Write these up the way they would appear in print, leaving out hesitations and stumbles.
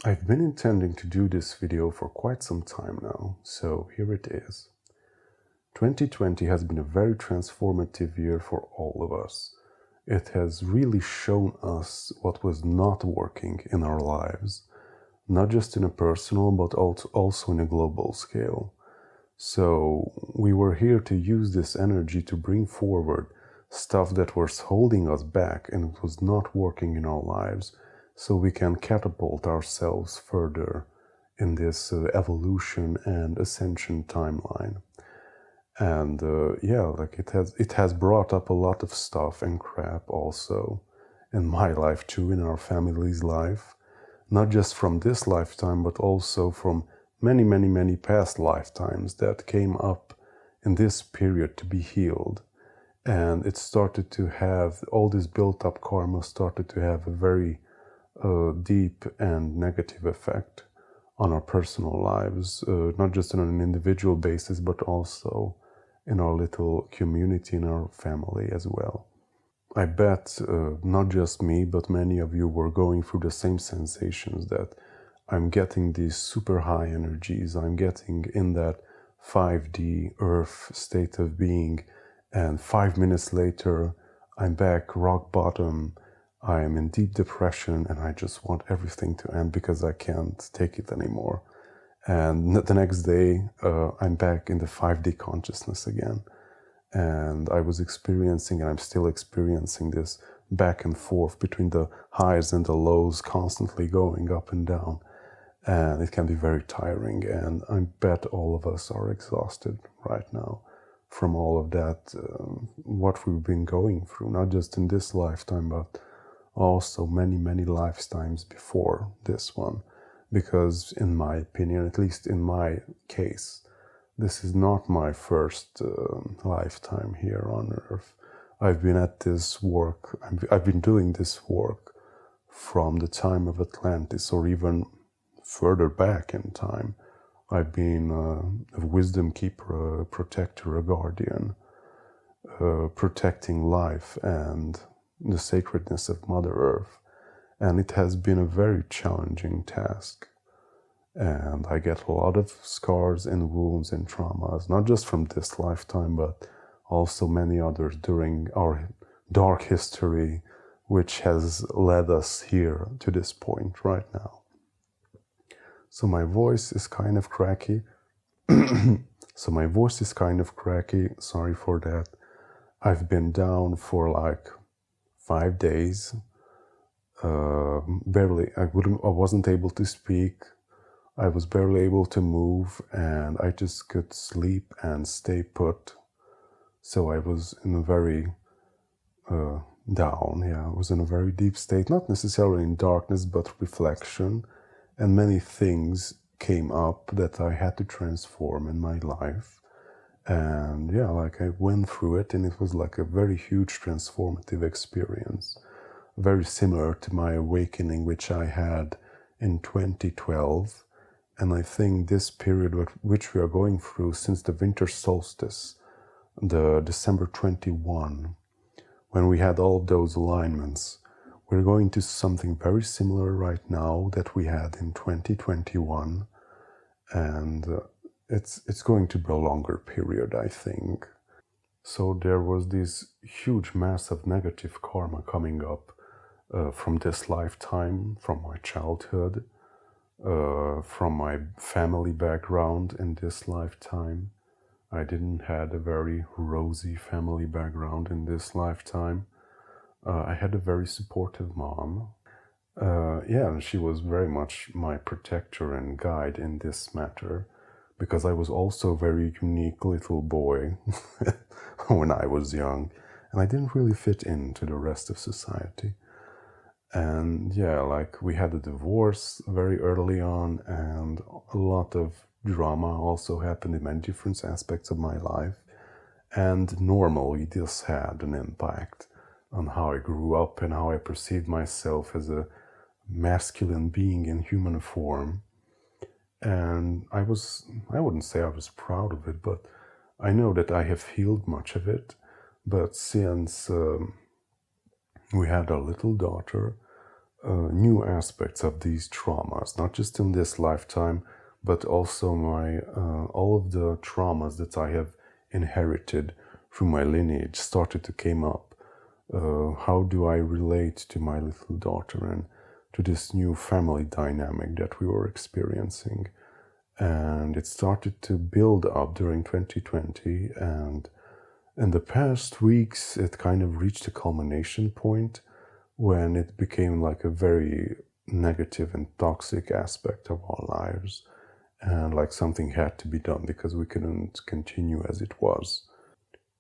I've been intending to do this video for quite some time now, so here it is. 2020 has been a very transformative year for all of us. It has really shown us what was not working in our lives, not just in a personal but also in a global scale. So we were here to use this energy to bring forward stuff that was holding us back and it was not working in our lives, so we can catapult ourselves further in this evolution and ascension timeline. And it has brought up a lot of stuff and crap also in my life too, in our family's life, not just from this lifetime but also from many past lifetimes that came up in this period to be healed. And it started to have, all this built up karma started to have a very deep and negative effect on our personal lives, not just on an individual basis, but also in our little community, in our family as well. I bet not just me, but many of you were going through the same sensations, that I'm getting these super high energies, I'm getting in that 5D earth state of being, and 5 minutes later, I'm back rock bottom, I am in deep depression, and I just want everything to end because I can't take it anymore. And the next day, I'm back in the 5D consciousness again. And I was experiencing, and I'm still experiencing, this back and forth between the highs and the lows, constantly going up and down. And it can be very tiring, and I bet all of us are exhausted right now from all of that, what we've been going through, not just in this lifetime, but also many lifetimes before this one. Because in my opinion, at least in my case, this is not my first lifetime here on Earth. I've been at this work, I've been doing this work from the time of Atlantis, or even further back in time. I've been a wisdom keeper, a protector, a guardian, protecting life and the sacredness of Mother Earth. And it has been a very challenging task. And I get a lot of scars and wounds and traumas, not just from this lifetime, but also many others during our dark history, which has led us here to this point right now. So my voice is kind of cracky. Sorry for that. I've been down for like 5 days. Barely, I wasn't able to speak. I was barely able to move, and I just could sleep and stay put. So I was in a very down, I was in a very deep state, not necessarily in darkness, but reflection. And many things came up that I had to transform in my life. And I went through it, and it was like a very huge transformative experience. Very similar to my awakening, which I had in 2012. And I think this period which we are going through since the winter solstice, the December 21, when we had all of those alignments, we're going to something very similar right now that we had in 2021. And it's going to be a longer period, I think. So there was this huge mass of negative karma coming up from this lifetime, from my childhood, from my family background in this lifetime. I didn't have a very rosy family background in this lifetime. I had a very supportive mom. And she was very much my protector and guide in this matter, because I was also a very unique little boy when I was young, and I didn't really fit into the rest of society. And we had a divorce very early on, and a lot of drama also happened in many different aspects of my life. And normally this had an impact on how I grew up and how I perceived myself as a masculine being in human form. And I wouldn't say I was proud of it, but I know that I have healed much of it. But since we had a little daughter, new aspects of these traumas, not just in this lifetime, but also my all of the traumas that I have inherited through my lineage started to come up. How do I relate to my little daughter and to this new family dynamic that we were experiencing? And it started to build up during 2020, and in the past weeks it kind of reached a culmination point when it became like a very negative and toxic aspect of our lives, and like something had to be done because we couldn't continue as it was.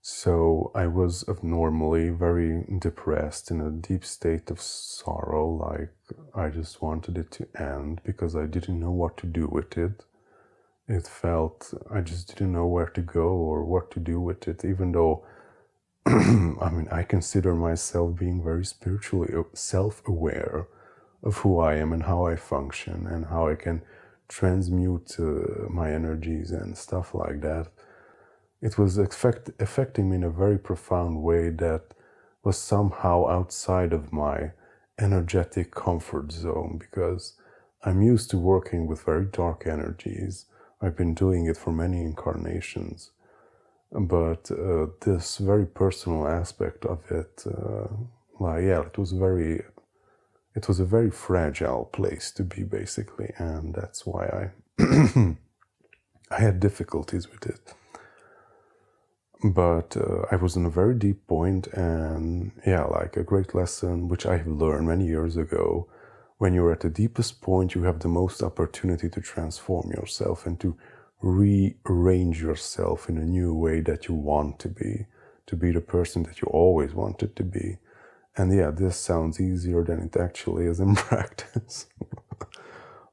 So I was abnormally very depressed, in a deep state of sorrow, like I just wanted it to end because I didn't know what to do with it. It felt I just didn't know where to go or what to do with it, even though I mean, I consider myself being very spiritually self-aware of who I am and how I function and how I can transmute my energies and stuff like that. It was affecting me in a very profound way that was somehow outside of my energetic comfort zone, because I'm used to working with very dark energies. I've been doing it for many incarnations. But this very personal aspect of it, it was a very fragile place to be, basically, and that's why I I had difficulties with it. But I was in a very deep point, and like a great lesson which I have learned many years ago. When you're at the deepest point, you have the most opportunity to transform yourself and to rearrange yourself in a new way that you want to be the person that you always wanted to be. And this sounds easier than it actually is in practice.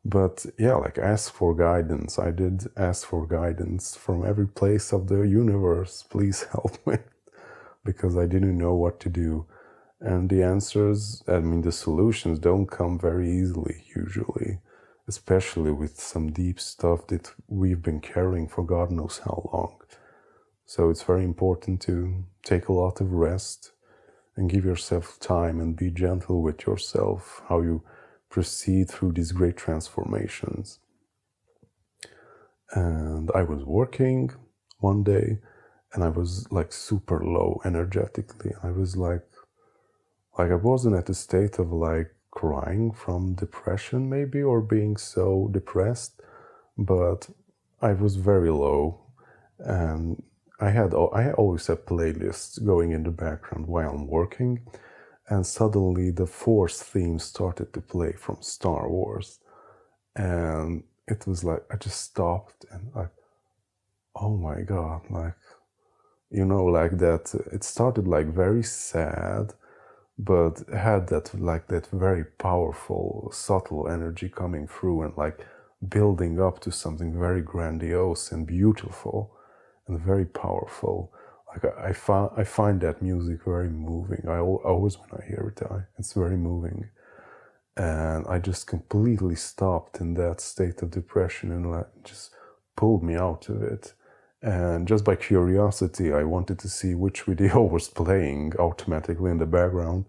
But like, ask for guidance. I did ask for guidance from every place of the universe. Please help me, because I didn't know what to do. And the answers, the solutions don't come very easily usually, especially with some deep stuff that we've been carrying for God knows how long. So it's very important to take a lot of rest and give yourself time and be gentle with yourself, how you proceed through these great transformations. And I was working one day, and I was like super low energetically. I was like I wasn't at a state of like crying from depression maybe, or being so depressed, but I was very low, and I always have playlists going in the background while I'm working, and suddenly the Force theme started to play from Star Wars, and it was like I just stopped and like, oh my God, like, like that. It started like very sad, but had that very powerful, subtle energy coming through and like building up to something very grandiose and beautiful and very powerful. Like I find that music very moving. I always, when I hear it, it's very moving. And I just completely stopped in that state of depression, and like just pulled me out of it. And just by curiosity, I wanted to see which video was playing automatically in the background.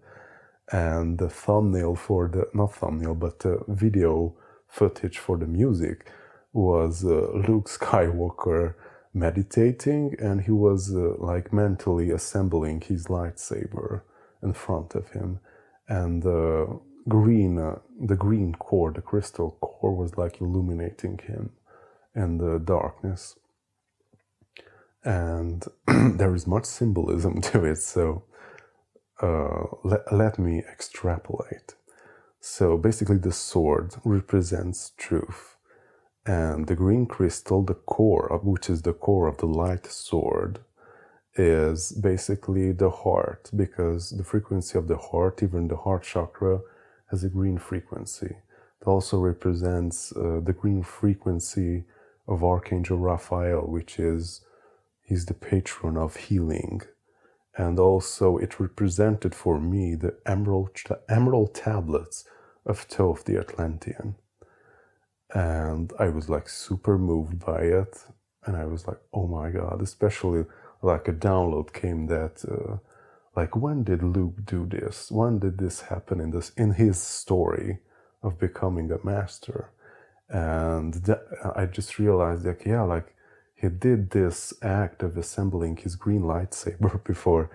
And the thumbnail for the, not thumbnail, but the video footage for the music was Luke Skywalker meditating, and he was like mentally assembling his lightsaber in front of him. And the green core, the crystal core, was like illuminating him in the darkness. And there is much symbolism to it, so let me extrapolate. So basically the sword represents truth, and the green crystal, the core of which is the core of the light sword, is basically the heart, because the frequency of the heart, even the heart chakra, has a green frequency. It also represents the green frequency of Archangel Raphael, which is, he's the patron of healing. And also it represented for me the emerald tablets of Thoth the Atlantean. And I was like super moved by it. And I was like, oh my God, especially like a download came that like, when did Luke do this? When did this happen in his story of becoming a master? And I just realized that, yeah, like, he did this act of assembling his green lightsaber before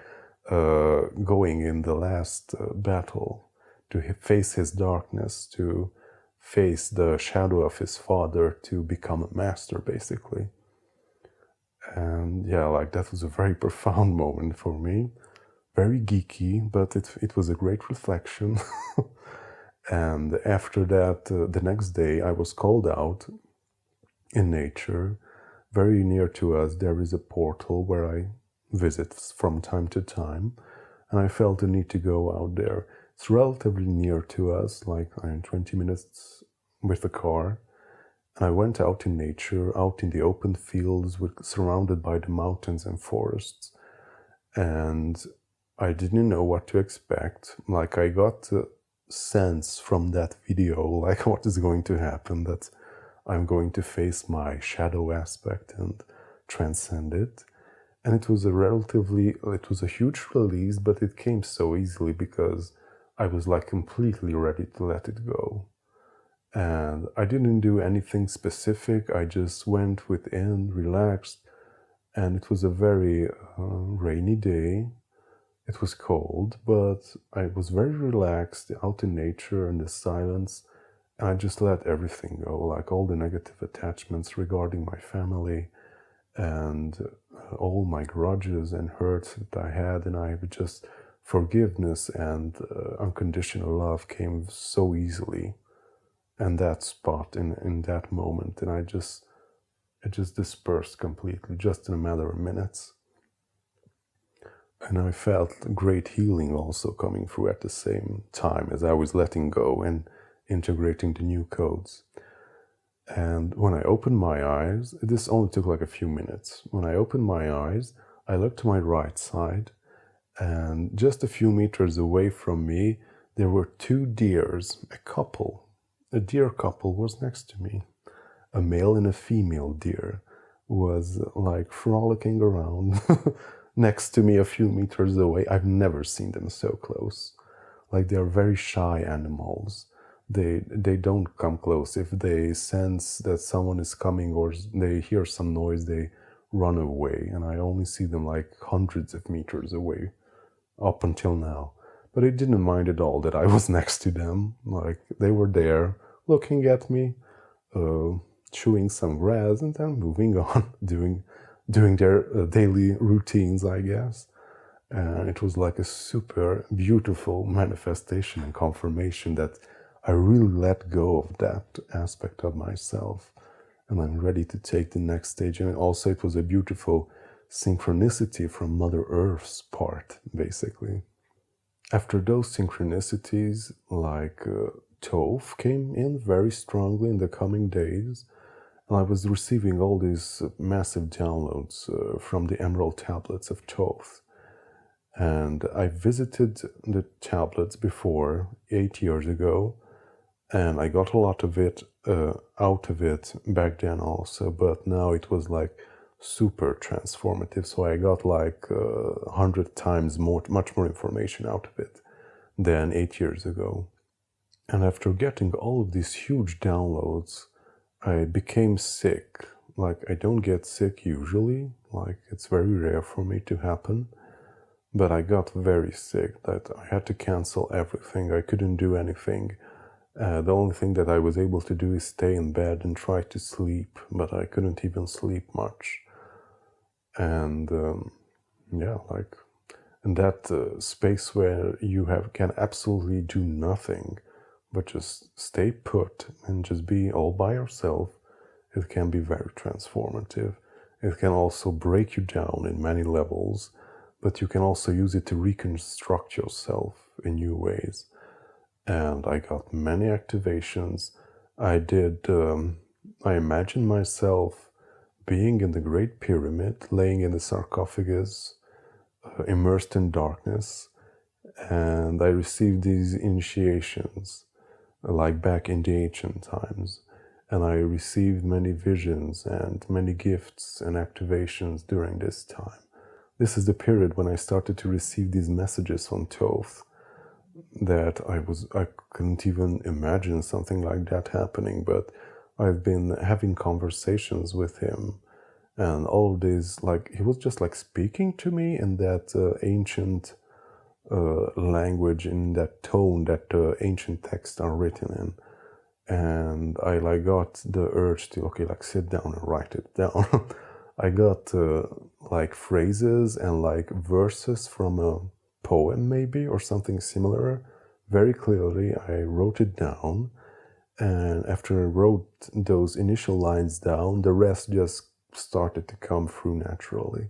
going in the last battle to face his darkness, to face the shadow of his father, to become a master, basically. And yeah, like, that was a very profound moment for me. Very geeky, but it was a great reflection. And after that, the next day, I was called out in nature. Very near to us, there is a portal where I visit from time to time, and I felt the need to go out there. It's relatively near to us, like 20 minutes with the car. And I went out in nature, out in the open fields, surrounded by the mountains and forests. And I didn't know what to expect. Like, I got a sense from that video, like, what is going to happen, that I'm going to face my shadow aspect and transcend it. And it was a huge release, but it came so easily because I was like completely ready to let it go. And I didn't do anything specific. I just went within, relaxed, and it was a very rainy day. It was cold, but I was very relaxed out in nature and the silence, and I just let everything go, like all the negative attachments regarding my family and all my grudges and hurts that I had, and forgiveness and unconditional love came so easily in that spot, in that moment, and it just dispersed completely, just in a matter of minutes. And I felt great healing also coming through at the same time as I was letting go and integrating the new codes. And when I opened my eyes, this only took like a few minutes. When I opened my eyes, I looked to my right side, and just a few meters away from me, there were two deers, a couple. A deer couple was next to me. A male and a female deer was like frolicking around next to me a few meters away. I've never seen them so close. Like, they are very shy animals. They don't come close. If they sense that someone is coming or they hear some noise, they run away. And I only see them like hundreds of meters away up until now. But I didn't mind at all that I was next to them. Like, they were there looking at me, chewing some grass, and then moving on, doing their daily routines, I guess. And it was like a super beautiful manifestation and confirmation that I really let go of that aspect of myself, and I'm ready to take the next stage. And also, it was a beautiful synchronicity from Mother Earth's part, basically. After those synchronicities, like Thoth came in very strongly in the coming days, and I was receiving all these massive downloads from the Emerald Tablets of Thoth. And I visited the tablets before, 8 years ago, and I got a lot of it out of it back then also, but now it was like super transformative, so I got like 100 times much more information out of it than 8 years ago. And after getting all of these huge downloads, I became sick. Like, I don't get sick usually, like, it's very rare for me to happen, but I got very sick that I had to cancel everything. I couldn't do anything. The only thing that I was able to do is stay in bed and try to sleep, but I couldn't even sleep much. And yeah, like, in that space where you can absolutely do nothing but just stay put and just be all by yourself, it can be very transformative. It can also break you down in many levels, but you can also use it to reconstruct yourself in new ways. And I got many activations. I imagined myself being in the Great Pyramid, laying in the sarcophagus, immersed in darkness, and I received these initiations, like back in the ancient times, and I received many visions and many gifts and activations during this time, this is the period when I started to receive these messages from Thoth that I couldn't even imagine something like that happening, but I've been having conversations with him, and all of this, like, he was just like speaking to me in that ancient language, in that tone that ancient texts are written in. And I like got the urge to, okay, like sit down and write it down. I got like phrases and like verses from a poem maybe, or something similar. Very clearly, I wrote it down. And after I wrote those initial lines down, the rest just started to come through naturally.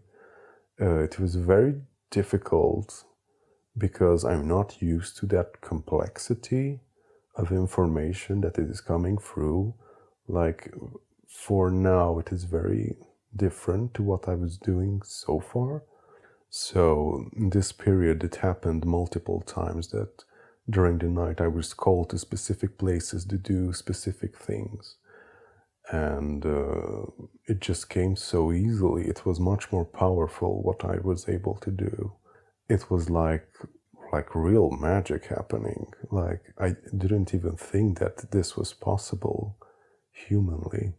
It was very difficult because I'm not used to that complexity of information that it is coming through. Like, for now, it is very different to what I was doing so far. So in this period, it happened multiple times that during the night I was called to specific places to do specific things. And it just came so easily. It was much more powerful what I was able to do. It was like real magic happening. Like, I didn't even think that this was possible humanly.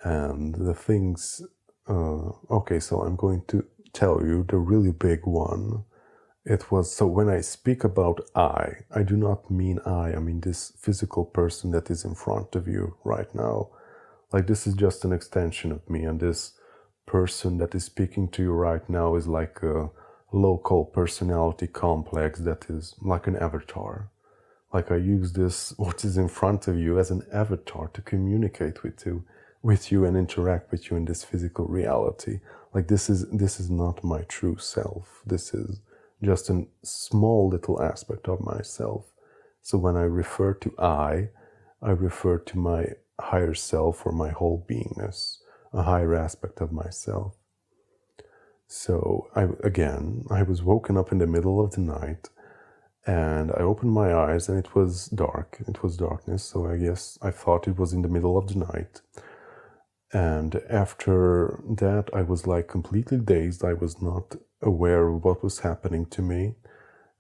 And the things, okay, so I'm going to tell you the really big one. It was, so when I speak about I do not mean I mean this physical person that is in front of you right now. Like, this is just an extension of me, and this person that is speaking to you right now is like a local personality complex that is like an avatar. Like, I use this, what is in front of you, as an avatar to communicate with you and interact with you in this physical reality. Like, this is not my true self. This is just a small little aspect of myself. So when I refer to I refer to my higher self, or my whole beingness, a higher aspect of myself. So I was woken up in the middle of the night, and I opened my eyes, and it was dark. It was darkness, so I guess I thought it was in the middle of the night. And after that, I was like completely dazed. I was not aware of what was happening to me.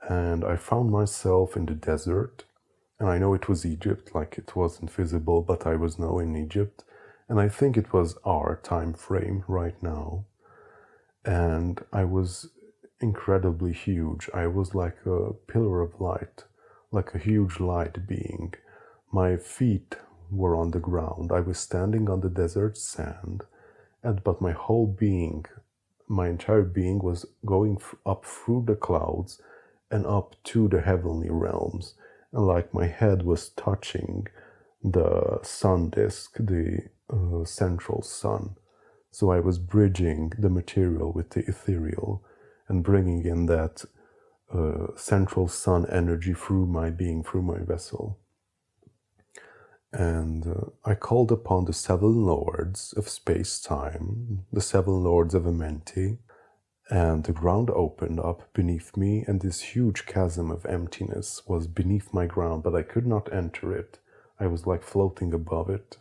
And I found myself in the desert. And I know it was Egypt, like it wasn't visible, but I was now in Egypt. And I think it was our time frame right now. And I was incredibly huge. I was like a pillar of light, like a huge light being. My feet were on the ground. I was standing on the desert sand, but my whole being, my entire being was going up through the clouds and up to the heavenly realms. And like my head was touching the sun disk, the central sun. So I was bridging the material with the ethereal and bringing in that central sun energy through my being, through my vessel. And I called upon the seven lords of space-time, the seven lords of Amenti, and the ground opened up beneath me, and this huge chasm of emptiness was beneath my ground, but I could not enter it. I was like floating above it.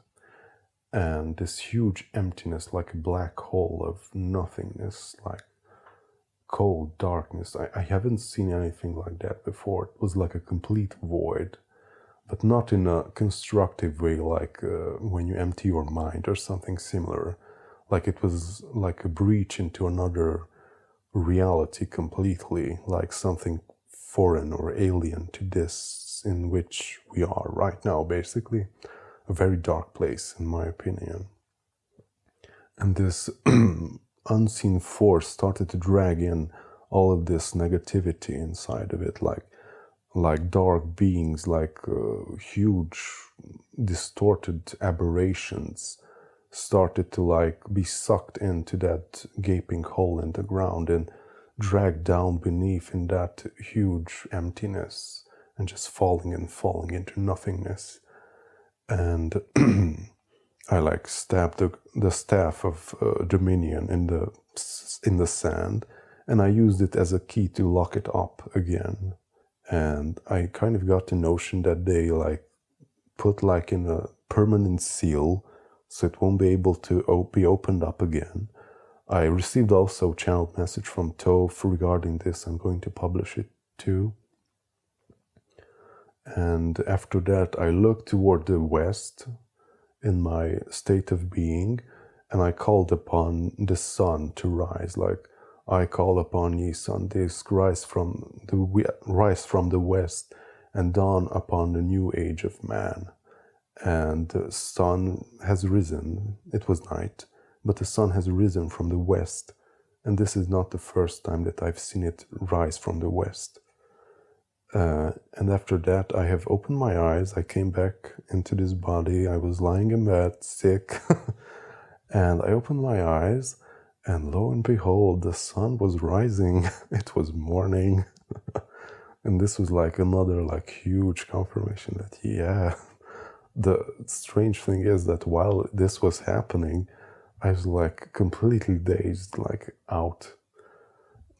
And this huge emptiness, like a black hole of nothingness, like cold darkness. I haven't seen anything like that before. It was like a complete void, but not in a constructive way, like when you empty your mind or something similar. Like, it was like a breach into another reality completely, like something foreign or alien to this in which we are right now, basically. A very dark place, in my opinion. And this unseen force started to drag in all of this negativity inside of it, like dark beings, like huge distorted aberrations started to like be sucked into that gaping hole in the ground and dragged down beneath in that huge emptiness and just falling and falling into nothingness. And I like stabbed the staff of Dominion in the sand, and I used it as a key to lock it up again. And I kind of got the notion that they like put like in a permanent seal, so it won't be able to be opened up again, I received also a channel message from Thoth regarding this. I'm going to publish it too. And after that, I looked toward the west in my state of being, and I called upon the sun to rise, like, I call upon ye, sun, this rise from the west and dawn upon the new age of man. And the sun has risen. It was night, but the sun has risen from the west, and this is not the first time that I've seen it rise from the west. And after that, I have opened my eyes. I came back into this body. I was lying in bed, sick, and I opened my eyes, and lo and behold, the sun was rising. It was morning. And this was like another like huge confirmation that, yeah. The strange thing is that while this was happening, I was like completely dazed, like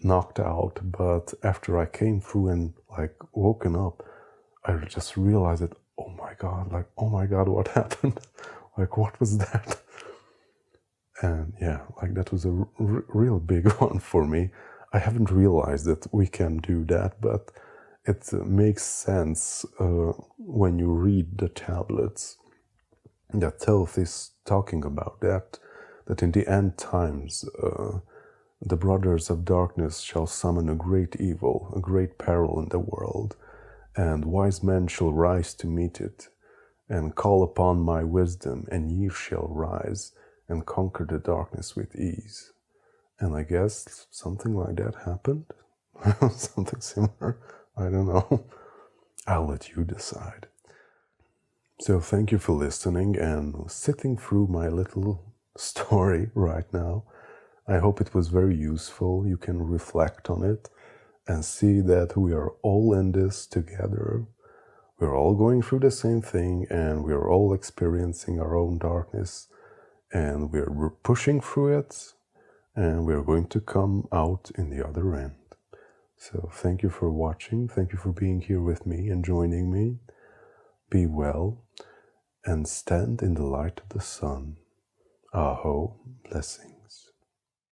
knocked out. But after I came through and like woken up, I just realized that, oh my God, what happened? Like, what was that? And yeah, like that was a real big one for me. I haven't realized that we can do that, but it makes sense when you read the tablets that Thoth is talking about that in the end times the brothers of darkness shall summon a great evil, a great peril in the world, and wise men shall rise to meet it, and call upon my wisdom, and ye shall rise and conquer the darkness with ease. And I guess something like that happened. Something similar. I don't know. I'll let you decide. So thank you for listening and sitting through my little story right now. I hope it was very useful. You can reflect on it and see that we are all in this together. We're all going through the same thing, and we're all experiencing our own darkness, and we're pushing through it, and we're going to come out in the other end. So thank you for watching. Thank you for being here with me and joining me. Be well and stand in the light of the sun. Aho, blessing.